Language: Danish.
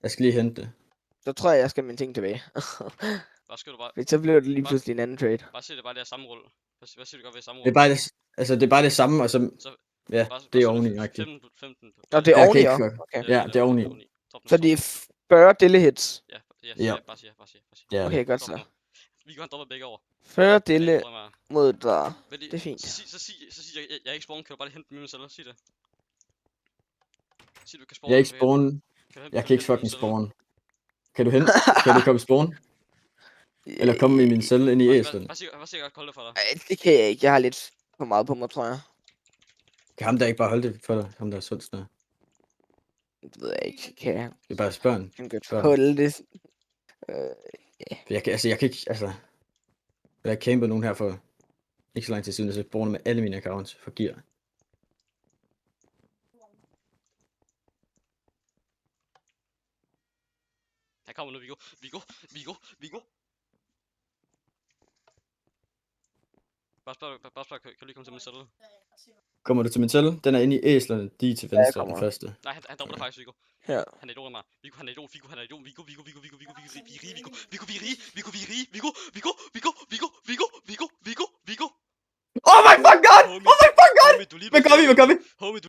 Jeg skal lige hente det. Så tror jeg skal have mine ting tilbage. Hvad skal du bare... Fordi så bliver det lige pludselig en anden trade. Bare sig det bare, det er samme rulle. Hvad siger du godt ved samme Det er rulle? bare det, altså, det er bare det samme, og så... Ja, det er oveni, rigtigt. 15. Og det er Jeg oveni kan også. ikke Okay. Ja, det er oveni. Så det er 40 dille hits. Ja, bare sig. Ja. Okay, godt så. Vi kan droppe begge over. 40 dille mod der. Det er fint. Så sig, jeg er ikke spawn, kan du bare lige hente min selv? Sig det. Sig du kan spawn. Jeg er ikke spawn. Jeg kan ikke fucking spawn. Kan du hente? Kan du komme spawn? Eller komme i min celle ind i æslen? Hvad siger jeg godt kolde for dig? Ej, det kan jeg ikke. Jeg har lidt for meget på mig, tror jeg. Kan ham der ikke bare holde det for dig? Ham der er sundt der. Det ved jeg ikke. Kan jeg? Det er bare spørgen. Han kan holde det. Jeg kan ikke, altså... Jeg har campet nogen her for ikke så lang tid siden, så jeg spawner med alle mine accounts for gear. Her kommer nu, Viggo. Bare spørg, kan du lige komme til min celle? Kommer du til min celle? Den er inde i æslerne, de er til venstre, den første. Nej, han dropper dig faktisk, Viggo. Ja. Han er idol af mig. Viggo, han er idol. Viggo, vi er rige. Oh my fuck god! Oh my fuck god! Hvad gør vi?